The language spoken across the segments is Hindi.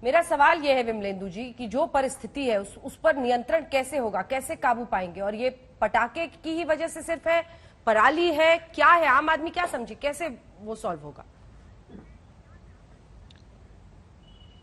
मेरा सवाल यह है विमलेंदु जी कि जो परिस्थिति है उस पर नियंत्रण कैसे होगा, कैसे काबू पाएंगे? और ये पटाखे की ही वजह से सिर्फ है, पराली है, क्या है? आम आदमी क्या समझे, कैसे वो सॉल्व होगा?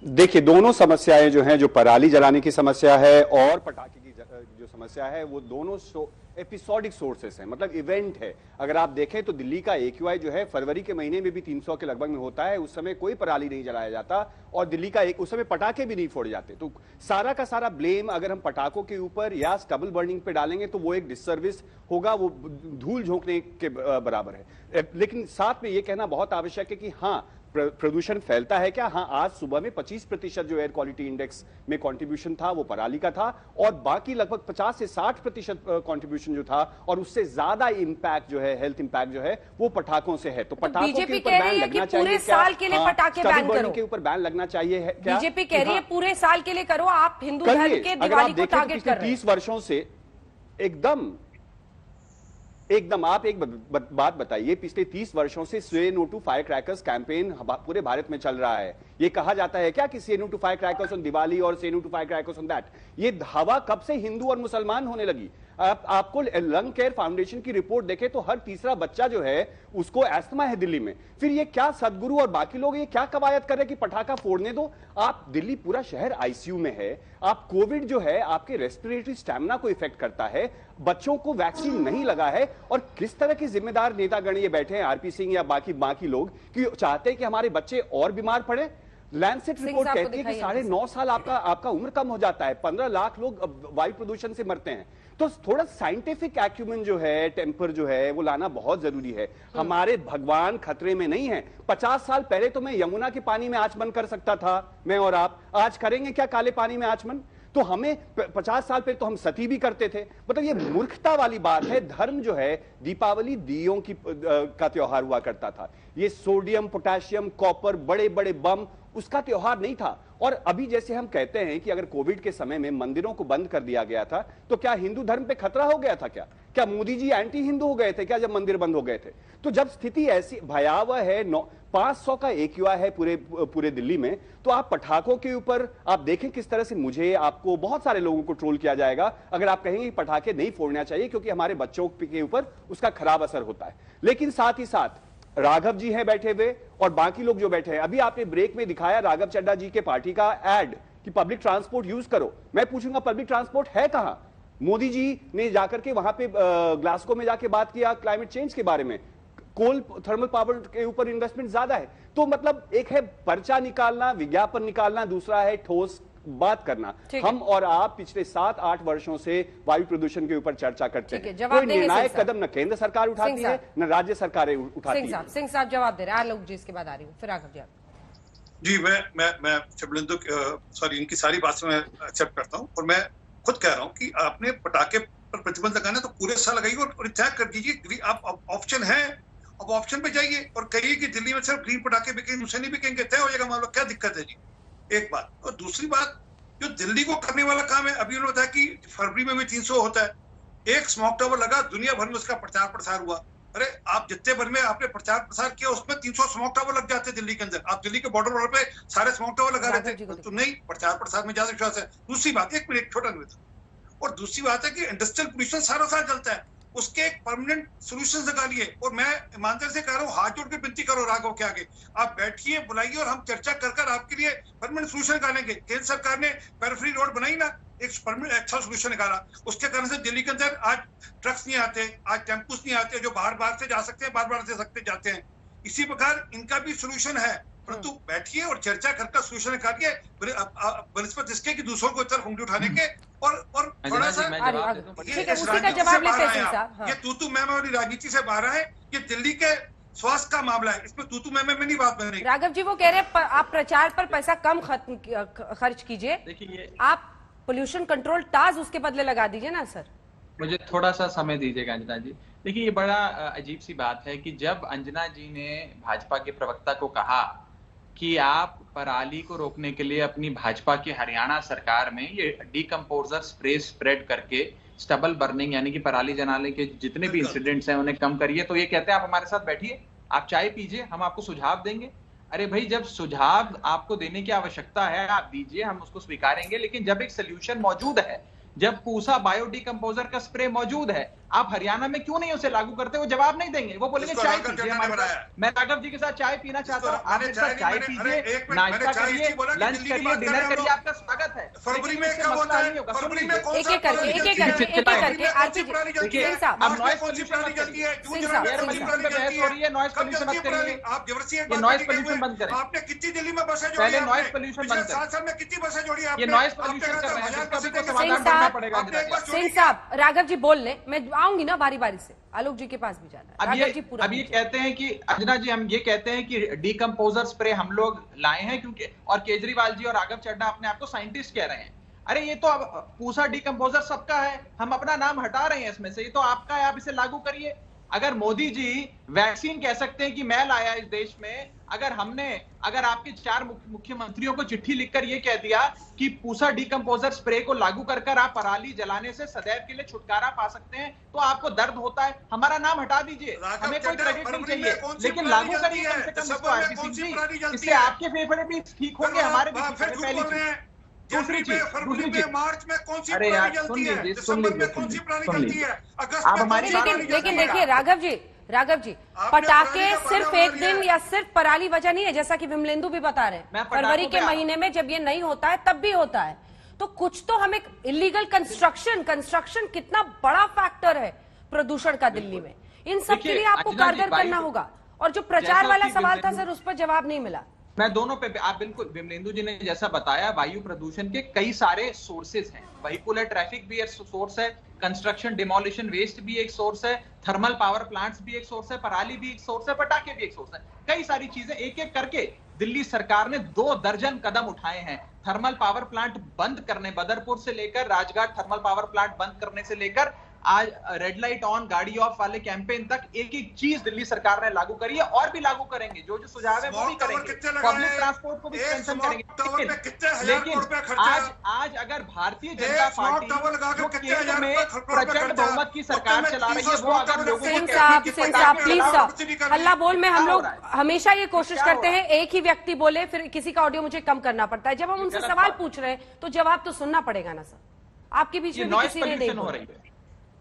देखिए, दोनों समस्याएं जो हैं, जो पराली जलाने की समस्या है और पटाखे की जो समस्या है, वो दोनों एपिसोडिक सोर्सेस हैं, मतलब इवेंट है। अगर आप देखें तो दिल्ली का AQI जो है फरवरी के महीने में भी 300 के लगभग में होता है। उस समय कोई पराली नहीं जलाया जाता और दिल्ली का उस समय पटाखे भी नहीं फोड़े जाते। तो सारा का सारा ब्लेम अगर हम पटाखों के ऊपर या स्टबल बर्निंग पे डालेंगे तो वो एक डिससर्विस होगा, वो धूल झोंकने के बराबर है। लेकिन साथ में ये कहना बहुत आवश्यक है कि हाँ, प्रदूषण फैलता है क्या? हाँ, आज सुबह में 25% जो एयर क्वालिटी इंडेक्स में कंट्रीब्यूशन था वो पराली का था और बाकी लगभग 50 से 60% कंट्रीब्यूशन जो था और उससे ज्यादा इंपैक्ट जो है, हेल्थ इंपैक्ट जो है, वो पटाखों से है। तो पटाखों के ऊपर बैन लगना चाहिए पूरे साल के लिए पटाखे बैन करो, के ऊपर बैन लगना चाहिए है क्या? बीजेपी कह रही है पूरे साल के लिए करो। आप हिंदू धर्म के दिवाली को टारगेट कर रहे हैं। 30 वर्षों से एकदम आप एक बात बताइए, पिछले 30 वर्षों से say no to fire crackers campaign पूरे भारत में चल रहा है। ये कहा जाता है क्या कि say no to fire crackers on Diwali और say no to fire crackers on that? ये हवा कब से हिंदू और मुसलमान होने लगी? आपको लंग केयर फाउंडेशन की रिपोर्ट देखें तो हर तीसरा बच्चा जो है उसको एस्थमा है दिल्ली में। फिर ये क्या सदगुरु और बाकी लोग ये क्या कवायद कर रहे हैं कि पटाखा फोड़ने दो? आप दिल्ली पूरा शहर आईसीयू में है। आप कोविड जो है आपके रेस्पिरेटरी स्टैमिना को इफेक्ट करता है, बच्चों को वैक्सीन नहीं लगा है। और किस तरह के जिम्मेदार नेतागण ये बैठे हैं, आरपी सिंह या बाकी लोग, कि चाहते हैं कि हमारे बच्चे और बीमार पड़े। लैंसेट रिपोर्ट कहती है कि 9.5 साल आपका उम्र कम हो जाता है, 15 लाख लोग वायु प्रदूषण से मरते हैं। तो थोड़ा साइंटिफिक एक्यूमेंट जो है, टेम्पर जो है, वो लाना बहुत जरूरी है। हमारे भगवान खतरे में नहीं है। 50 साल पहले तो मैं यमुना के पानी में आचमन कर सकता था, मैं और आप। आज करेंगे क्या काले पानी में आचमन? तो हमें 50 साल पहले तो हम सती भी करते थे। मतलब ये मूर्खता वाली बात है। धर्म जो है, दीपावली दियों का त्योहार हुआ करता था। ये सोडियम, पोटेशियम, कॉपर, बड़े बड़े बम, उसका त्योहार नहीं था। और अभी जैसे हम कहते हैं कि अगर कोविड के समय में मंदिरों को बंद कर दिया गया था तो क्या हिंदू धर्म पे खतरा हो गया था? क्या मोदी जी एंटी हिंदू हो गए थे क्या जब मंदिर बंद हो गए थे? तो जब स्थिति ऐसी भयावह है, 500 का AQI है पूरे दिल्ली में, तो आप पटाखों के ऊपर आप देखें किस तरह से मुझे, आपको, बहुत सारे लोगों को ट्रोल किया जाएगा अगर आप कहेंगे कि पटाखे नहीं फोड़ना चाहिए क्योंकि हमारे बच्चों के ऊपर उसका खराब असर होता है। लेकिन साथ ही साथ राघव जी हैं बैठे हुए और बाकी लोग जो बैठे हैं। अभी आपने ब्रेक में दिखाया राघव चड्ढा जी के पार्टी का एड कि पब्लिक ट्रांसपोर्ट यूज करो। मैं पूछूंगा पब्लिक ट्रांसपोर्ट है कहां? मोदी जी ने जाकर के वहां पे ग्लासगो में जाके बात किया क्लाइमेट चेंज के बारे में। कोल थर्मल पावर के ऊपर इन्वेस्टमेंट ज्यादा है। तो मतलब एक है पर्चा निकालना, विज्ञापन निकालना, दूसरा है ठोस बात करना। हम और आप पिछले 7-8 वर्षों से वायु प्रदूषण के ऊपर चर्चा करते हैं। कोई निर्णायक कदम न केंद्र सरकार उठाती है न राज्य सरकारें उठाती है। सिंह साहब जवाब दे रहे हैं। लोग जी इसके बाद आ रही हूँ, फिर राघव जी। जी, मैं शबलिंदु सॉरी इनकी सारी बात से मैं एक्सेप्ट करता हूँ और मैं खुद कह रहा हूँ कि आपने पटाखे पर प्रतिबंध लगाना तो पूरे साल लगाइए और तय कर दीजिए। आप ऑप्शन है, अब ऑप्शन पे जाइए और कहिए कि दिल्ली में सिर्फ ग्रीन पटाखे बिकेंगे, दूसरे नहीं बिकेंगे, तय हो जाएगा मामला। क्या दिक्कत है जी? एक बात। और दूसरी बात, जो दिल्ली को करने वाला काम है, अभी उन्होंने बताया कि फरवरी में भी 300 होता है। एक स्मोक टावर लगा, दुनिया भर में उसका प्रचार प्रसार हुआ। अरे आप जितने भर में आपने प्रचार प्रसार किया उसमें 300 स्मोक टावर लग जाते दिल्ली के अंदर। आप दिल्ली के बॉर्डर पे सारे स्मोक टावर लगा रहे थे तो नहीं, प्रचार प्रसार में ज्यादा विश्वास है। दूसरी बात, एक मिनट छोटा निवेदन, और दूसरी बात है कि इंडस्ट्रियल पोल्यूशन सारा साल चलता है, उसके एक परमानेंट सोल्यूशन निकालिए। और मैं ईमानदारी से कह रहा हूँ, हाथ जोड़ के विनती करो राघव के आगे, आप बैठिए, बुलाइए और हम चर्चा कर आपके लिए परमानेंट सोल्यूशन निकालेंगे। केंद्र सरकार ने पेरिफेरी रोड बनाई ना, एक परमानेंट अच्छा सोल्यूशन निकाला। उसके कारण से दिल्ली के अंदर आज ट्रक्स नहीं आते, आज टेम्पूस नहीं आते, जो बाहर से जा सकते हैं, बार से सकते जाते हैं। इसी प्रकार इनका भी सोल्यूशन है, परंतु बैठिए और चर्चा करके सोल्यूशन निकालिए, बनस्पत इसके कि दूसरों को तरफ उंगली उठाने के। और थोड़ा सा ये तू मैं वाली राजनीति से बाहर है। ये दिल्ली के स्वास्थ्य का मामला है, इसमें तू मैं नहीं बात बनेगी। राघव जी वो कह रहे हैं आप प्रचार पर पैसा कम खर्च कीजिए, देखिए आप पोल्यूशन कंट्रोल टास्क उसके बदले लगा दीजिए ना। सर मुझे थोड़ा सा समय दीजिएगा अंजना जी। देखिए ये बड़ा अजीब सी बात है कि जब अंजना जी ने भाजपा के प्रवक्ता को कहा कि आप पराली को रोकने के लिए अपनी भाजपा की हरियाणा सरकार में ये डीकंपोजर स्प्रे स्प्रेड करके स्टबल बर्निंग यानी कि पराली जलाने के जितने भी इंसिडेंट्स हैं उन्हें कम करिए, तो ये कहते हैं आप हमारे साथ बैठिए, आप चाय पीजिए, हम आपको सुझाव देंगे। अरे भाई, जब सुझाव आपको देने की आवश्यकता है आप दीजिए, हम उसको स्वीकारेंगे, लेकिन जब एक सोल्यूशन मौजूद है, जब पूसा बायो डिकम्पोजर का स्प्रे मौजूद है, आप हरियाणा में क्यों नहीं उसे लागू करते? वो जवाब नहीं देंगे, वो बोलेंगे चाय पीजिए हमारे साथ। मैं राघव जी के साथ चाय पीना चाहता हूँ, आप मेरे साथ चाय पीजिए, नाश्ता करिए, लंच करिए, डिनर करिए, आपका स्वागत है। फरवरी में क्या होता है? फरवरी में कौन सा एक एक करके आरपी सिंह साहब, अब नॉइज पोल्यूशन मत करिए, एयर पोल्यूशन पे बहस हो रही है, नॉइज पोल्यूशन मत करिए, ये नॉइज पोल्यूशन बंद करें। आपने कितनी दिल्ली में बसें जोड़ी? पहले नॉइज पोल्यूशन बंद करें। 7 साल में कितनी बसें जोड़ी आपने? ये नॉइज पोल्यूशन कर रहे हैं, इसका भी तो समाधान करना पड़ेगा। सिंह साहब, राघव जी बोल ले, मैं आऊंगी ना बारी बारी से, आलोक जी के पास भी जाना है। अब ये कहते हैं कि अंजना जी, हम ये कहते हैं कि डिकम्पोजर स्प्रे हम लोग लाए हैं क्योंकि, और केजरीवाल जी और राघव चड्ढा अपने आप को साइंटिस्ट कह रहे हैं। अरे ये तो अब पूसा डिकम्पोजर सबका है, हम अपना नाम हटा रहे हैं इसमें से, ये तो आपका है, आप इसे लागू करिए। अगर मोदी जी वैक्सीन कह सकते हैं कि मैं लाया इस देश में, अगर आपके 4 मुख्यमंत्रियों को चिट्ठी लिखकर यह कह दिया कि पूसा डिकम्पोजर स्प्रे को लागू कर आप पराली जलाने से सदैव के लिए छुटकारा पा सकते हैं, तो आपको दर्द होता है। हमारा नाम हटा दीजिए, हमें कोई क्रेडिट नहीं चाहिए, लेकिन लागू करिए कम से कम इसको आरपी सिंह जी, इससे आपके फेफड़े भी ठीक होंगे, हमारे भी ठीक होंगे। पहली चीज। दूसरी चीज, मार्च में कौन सी अरे यार सुन लीजिए, आप हमारी, लेकिन देखिए राघव जी, पटाखे सिर्फ एक दिन या सिर्फ पराली वजह नहीं है, जैसा कि विमलेंदु भी बता रहे हैं। फरवरी के महीने में जब ये नहीं होता है तब भी होता है, तो कुछ तो हमें इलीगल कंस्ट्रक्शन कितना बड़ा फैक्टर है प्रदूषण का दिल्ली में, इन सब के लिए आपको कारगर करना होगा। और जो प्रचार वाला सवाल था सर, उस पर जवाब नहीं मिला। मैं दोनों पे, आप बिल्कुल, विमलेंदु जी ने जैसा बताया, वायु प्रदूषण के कई सारे सोर्सेज हैं। व्हीकुलर ट्रैफिक भी एक सोर्स है, कंस्ट्रक्शन डिमोलिशन वेस्ट भी एक सोर्स है, थर्मल पावर प्लांट्स भी एक सोर्स है, पराली भी एक सोर्स है, पटाखे भी एक सोर्स है। कई सारी चीजें एक एक करके दिल्ली सरकार ने 2 दर्जन कदम उठाए हैं। थर्मल पावर प्लांट बंद करने, बदरपुर से लेकर राजघाट थर्मल पावर प्लांट बंद करने से लेकर आज रेड लाइट ऑन गाड़ी ऑफ वाले कैंपेन तक एक एक चीज दिल्ली सरकार ने लागू करी है, और भी लागू करेंगे। जो जो सुझाव है वो भी करेंगे, पब्लिक ट्रांसपोर्ट को भी स्ट्रेंथन करेंगे। लेकिन आज अगर भारतीय जनता पार्टी जो केंद्र में प्रचंड बहुमत की सरकार चला रही है, वो अगर लोगों को, सिंह साहब प्लीज साहब, हल्ला बोल में हम लोग हमेशा ये कोशिश करते हैं एक ही व्यक्ति बोले, फिर किसी का ऑडियो मुझे कम करना पड़ता है। जब हम उनसे सवाल पूछ रहे हैं तो जवाब तो सुनना पड़ेगा ना सर, आपके बीच में किसी ने नहीं बोला।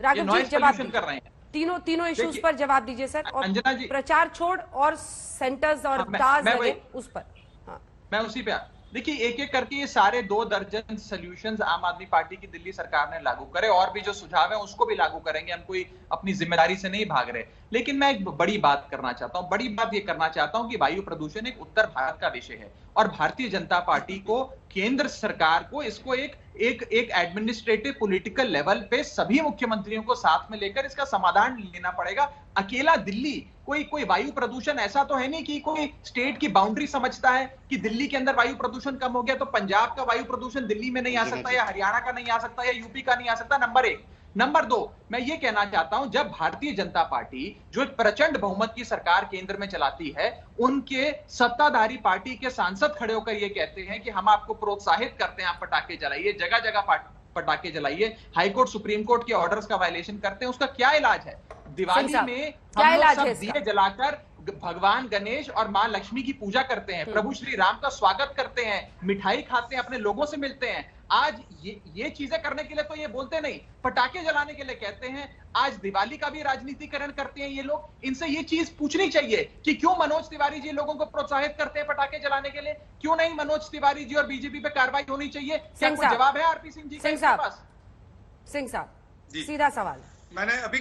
राघव जी जवाब कर रहे हैं, तीनों इश्यूज पर जवाब दीजिए सर, और अंजना जी, प्रचार छोड़ और सेंटर्स और दास लगे उस पर। हाँ, मैं उसी पे, देखिए एक एक करके ये सारे 2 दर्जन सॉल्यूशंस आम आदमी पार्टी की दिल्ली सरकार ने लागू करे, और भी जो सुझाव है उसको भी लागू करेंगे। हम कोई अपनी जिम्मेदारी से नहीं भाग रहे। लेकिन मैं एक बड़ी बात करना चाहता हूं, बड़ी बात ये करना चाहता हूं कि वायु प्रदूषण एक उत्तर भारत का विषय है, और भारतीय जनता पार्टी को, केंद्र सरकार को इसको एक एडमिनिस्ट्रेटिव पॉलिटिकल लेवल पे सभी मुख्यमंत्रियों को साथ में लेकर इसका समाधान लेना पड़ेगा। अकेला दिल्ली कोई वायु प्रदूषण ऐसा तो है नहीं कि कोई स्टेट की बाउंड्री समझता है कि दिल्ली के अंदर वायु प्रदूषण कम हो गया तो पंजाब का वायु प्रदूषण दिल्ली में नहीं आ सकता, या हरियाणा का नहीं आ सकता, या यूपी का नहीं आ सकता। नंबर 1। नंबर 2, मैं ये कहना चाहता हूं, जब भारतीय जनता पार्टी जो एक प्रचंड बहुमत की सरकार केंद्र में चलाती है, उनके सत्ताधारी पार्टी के सांसद खड़े होकर ये कहते हैं कि हम आपको प्रोत्साहित करते हैं, आप पटाखे जलाइए, जगह जगह पटाखे जलाइए, हाईकोर्ट सुप्रीम कोर्ट के ऑर्डर्स का वायलेशन करते हैं, उसका क्या इलाज है? दिवाली में हम लोग सब दिए जलाकर भगवान गणेश और मां लक्ष्मी की पूजा करते हैं, प्रभु श्री राम का स्वागत करते हैं, मिठाई खाते हैं, अपने लोगों से मिलते हैं। आज ये चीजें करने के लिए तो ये बोलते नहीं, पटाखे जलाने के लिए कहते हैं। आज दिवाली का भी राजनीतिकरण करते हैं ये लोग। इनसे ये चीज पूछनी चाहिए कि क्यों मनोज तिवारी जी लोगों को प्रोत्साहित करते हैं पटाखे जलाने के लिए? क्यों नहीं मनोज तिवारी जी और बीजेपी पे कार्रवाई होनी चाहिए? क्या कोई जवाब है आरपी सिंह जी के पास? सिंह साहब, सीधा सवाल। मैंने अभी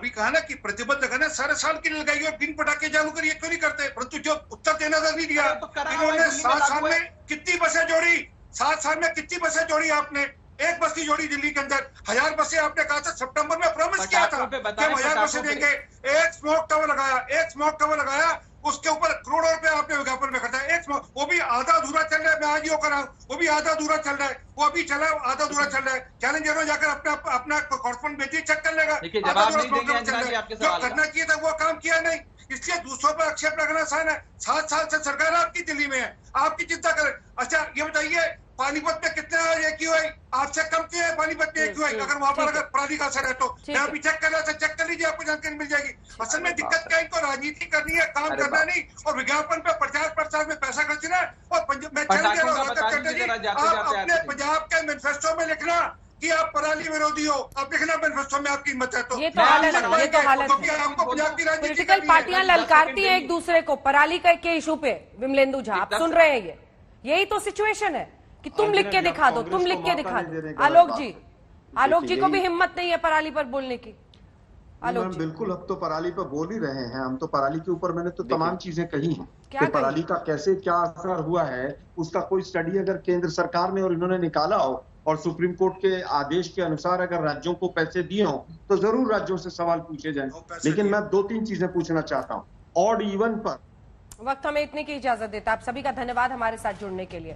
कहा ना कि प्रतिबद्ध करना, सारे साल के लिए लगाइए और बिन पटाखे चालू करिए, क्यों नहीं करते? परंतु जो उत्तर देना था नहीं दिया। इन्होंने 7 साल में कितनी बसें जोड़ी? 7 साल में कितनी बसें जोड़ी आपने? एक बस की जोड़ी दिल्ली के अंदर। 1000 बसें आपने कहा था, सितंबर में प्रॉमिस किया था कि हम 1000 बसें देंगे। एक स्मोक टावर लगाया, उसके ऊपर करोड़ों रुपए आपने विज्ञापन में खर्चा। वो भी आधा अधूरा चल रहा है। मैं आज ही कर रहा हूँ, वो भी आधा अधूरा चल रहा है, वो अभी चला है, आधा अधूरा चल रहा है। चैलेंजर जाकर अपना कॉर्रेस्पॉन्डेंट भेजिए, चेक कर लेगा। जो करना चाहिए था वो काम किया नहीं, इसलिए दूसरों पर आक्षेप लगाना आसान है। 7 साल से सरकार आपकी दिल्ली में है, आपकी चिंता करें। अच्छा ये बताइए, पानीपत में कितना AQI आपसे कम क्यों है? पानीपत में AQI अगर वहां पर अगर पराली का असर है तो यहाँ भी चेक करना है, चेक कर लीजिए, आपको जानकारी मिल जाएगी। असल में दिक्कत क्या है, इनको राजनीति करनी है, काम करना नहीं, और विज्ञापन पे प्रचार प्रसार में पैसा खर्चना है। और मैं चल दे रहा हूँ चटर्जी, आप अपने पंजाब के मैनिफेस्टो में लिखना कि आप पराली विरोधी हो, आप लिखना मैनिफेस्टो में, आपकी हिम्मत है तो। ये तो हालत है, ये तो हालत क्योंकि है। आपको पंजाब की राजनीति पॉलिटिकल करनी है। पार्टियां ललकारती हैं एक दूसरे को पराली के इशू पे। विमलेंदु झा, आप सुन रहे हैं ये, यही तो सिचुएशन है कि तुम लिख के दिखा दो, तुम लिख के दिखा दो। आलोक जी को भी हिम्मत नहीं है पराली पर बोलने की। आलोक जी, बिल्कुल, अब तो पराली पर बोल ही रहे हैं हम तो। पराली के ऊपर मैंने तो तमाम चीजें कही हैं क्या कि कही? पराली का कैसे क्या असर हुआ है, उसका कोई स्टडी अगर केंद्र सरकार ने और इन्होंने निकाला हो और सुप्रीम कोर्ट के आदेश के अनुसार अगर राज्यों को पैसे दिए हो तो जरूर राज्यों से सवाल पूछे जाएं। लेकिन मैं 2-3 चीजें पूछना चाहता हूँ। ऑड इवन पर वक्त हमें इतने की इजाजत देता है। आप सभी का धन्यवाद हमारे साथ जुड़ने के लिए।